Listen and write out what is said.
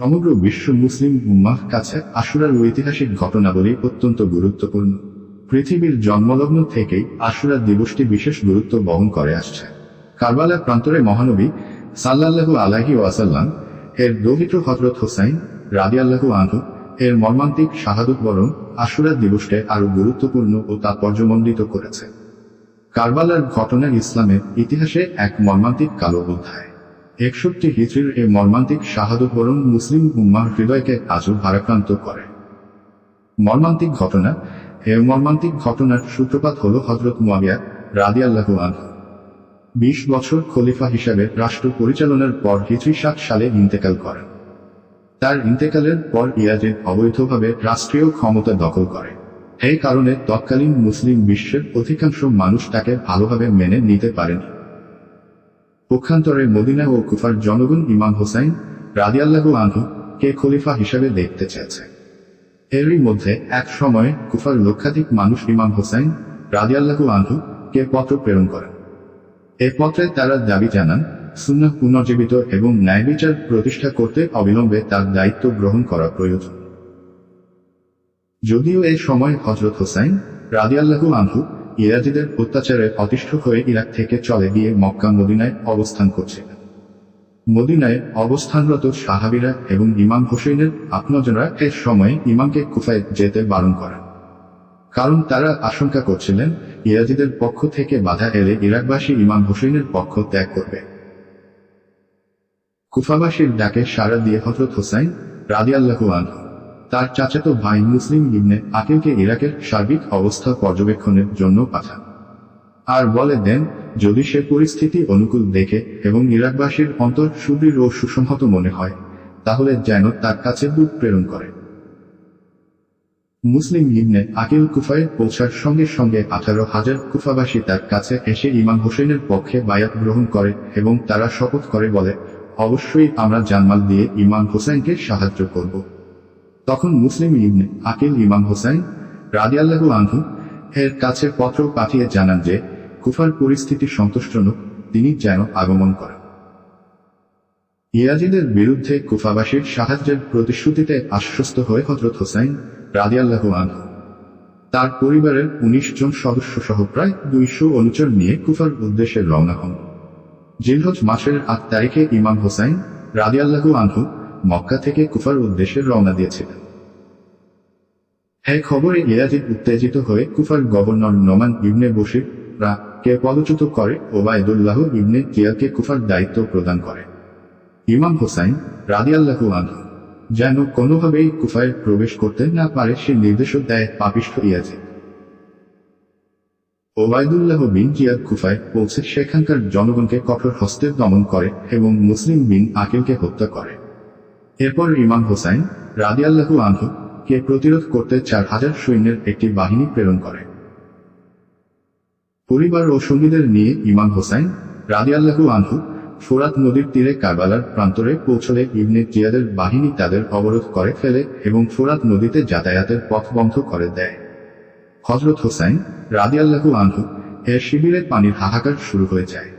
সমগ্র বিশ্ব মুসলিম উম্মাহ কাছে আশুরার ঐতিহাসিক ঘটনাবলী অত্যন্ত গুরুত্বপূর্ণ। পৃথিবীর জন্মলগ্ন থেকেই আশুরা দিবসটি বিশেষ গুরুত্ব বহন করে আসছে। কারবালা প্রান্তরে মহানবী সাল্লাল্লাহু আলাইহি ওয়াসাল্লাম এর দৌহিত্র হযরত হোসাইন রাদিয়াল্লাহু আনহু এর মর্মান্তিক শাহাদত বরণ আশুরা দিবসকে আরো গুরুত্বপূর্ণ ও তাৎপর্যমণ্ডিত করেছে। কারবালার ঘটনা ইসলামের ইতিহাসে এক মর্মান্তিক কালো অধ্যায়। 61 হিজরির এ মর্মান্তিক শাহাদত বরণ মুসলিম উম্মাহর হৃদয়কে আজও ভারাক্রান্ত করে। মর্মান্তিক ঘটনার সূত্রপাত হল হযরত মুয়াবিয়া রাদিয়াল্লাহু আনহু 20 বছর খলিফা হিসাবে রাষ্ট্র পরিচালনার পর হিজরি 7 সালে ইন্তেকাল করেন। তার ইন্তেকালের পর ইয়াজিদ অবৈধভাবে রাষ্ট্রীয় ক্ষমতা দখল করে। এই কারণে তৎকালীন মুসলিম বিশ্বের অধিকাংশ মানুষ তাকে ভালোভাবে মেনে নিতে পারেনি। পক্ষান্তরে মদিনা ও কুফার জনগণ ইমাম হোসাইন রাদিয়াল্লাহু আনহু কে খলিফা হিসেবে দেখতে চেয়েছে। এরই মধ্যে এক সময়ে কুফার লক্ষাধিক মানুষ ইমাম হোসাইন রাদিয়াল্লাহু আনহু কে পত্র প্রেরণ করেন। এ পত্রে তারা দাবি জানান সুন্নাহ পুনর্জীবিত এবং ন্যায়বিচার প্রতিষ্ঠা করতে অবিলম্বে তার দায়িত্ব গ্রহণ করা প্রয়োজন। যদিও এ সময় হযরত হোসাইন রাদিয়াল্লাহু আনহু ইয়াজিদের অত্যাচারে অতিষ্ঠ হয়ে ইরাক থেকে চলে গিয়ে মক্কা মদিনায় অবস্থান করছিলেন। মদিনায় অবস্থানরত সাহাবীরা এবং ইমাম হোসেনের আপনজনরা এ সময়ে ইমামকে কুফায় যেতে বারণ করেন, কারণ তারা আশঙ্কা করছিলেন ইয়াজিদের পক্ষ থেকে বাধা এলে ইরাকবাসী ইমাম হোসেনের পক্ষ ত্যাগ করবে। কুফাবাসীর ডাকে সাড়া দিয়ে হযরত হোসাইন রাদিয়াল্লাহু আনহু তার চাচাতো ভাই মুসলিম ইবনে আকিলকে ইরাকের সার্বিক অবস্থা পর্যবেক্ষণের জন্য পাঠান, আর বলে দেন যদি সে পরিস্থিতি অনুকূল দেখে এবং ইরাকবাসীর অন্তর সুদৃঢ় ও সুসংহত মনে হয় তাহলে যেন তার কাছে দূত প্রেরণ করে। মুসলিম ইবনে আকিল কুফায় পৌঁছার সঙ্গে সঙ্গে 18,000 কুফাবাসী তার কাছে এসে ইমাম হোসেনের পক্ষে বায়াত গ্রহণ করে এবং তারা শপথ করে বলে অবশ্যই আমরা জানমাল দিয়ে ইমাম হোসেনকে সাহায্য করব। তখন মুসলিম ইবনে আকিল ইমাম হোসাইন রাদিয়াল্লাহু আনহু এর কাছে পত্র পাঠিয়ে জানান যে কুফার পরিস্থিতি সন্তোষজনক, তিনি যেন আগমন করেন। ইয়াজিদের বিরুদ্ধে কুফাবাসীর সাহায্যের প্রতিশ্রুতিতে আশ্বস্ত হয়ে হযরত হোসাইন রাদিয়াল্লাহু আনহু তার পরিবারের 19 জন সদস্য সহ প্রায় 200 অনুচর নিয়ে কুফার উদ্দেশ্যে রওনা হন। জিলহজ মাসের 8 তারিখে ইমাম হোসাইন রাদিয়াল্লাহু আনহু মক্কা থেকে কুফার উদ্দেশ্যে রওনা দিয়েছিলেন। এই খবরে ইয়াজিদ উত্তেজিত হয়ে কুফার গভর্নর নোমান ইবনে বশির কে পদচ্যুত করে ওবায়দুল্লাহ ইবনে জিয়াদকে কুফার দায়িত্ব প্রদান করে। ইমাম হোসাইন রাদিয়াল্লাহু আনহু যেন কোনোভাবেই কুফায় প্রবেশ করতে না পারে সে নির্দেশও দেয় পাপিষ্ঠ ইয়াজিদ। ওবায়দুল্লাহ বিন জিয়াদ কুফায় পৌঁছে সেখানকার জনগণকে কঠোর হস্তে দমন করে এবং মুসলিম বিন আকিলকে হত্যা করে। এরপর ইমাম হোসাইন রাদিয়াল্লাহু আনহু কে প্রতিরোধ করতে 4,000 সৈন্যের একটি বাহিনী প্রেরণ করে। পরিবার ও সঙ্গীদের নিয়ে ইমাম হোসাইন রাদিয়াল্লাহু আনহু ফোরাত নদীর তীরে কারবালার প্রান্তরে পৌঁছলে ইবনে জিয়াদের বাহিনী তাদের অবরোধ করে ফেলে এবং ফোরাত নদীতে যাতায়াতের পথ বন্ধ করে দেয়। হযরত হোসাইন রাদিয়াল্লাহু আনহু এর শিবিরে পানির হাহাকার শুরু হয়ে যায়।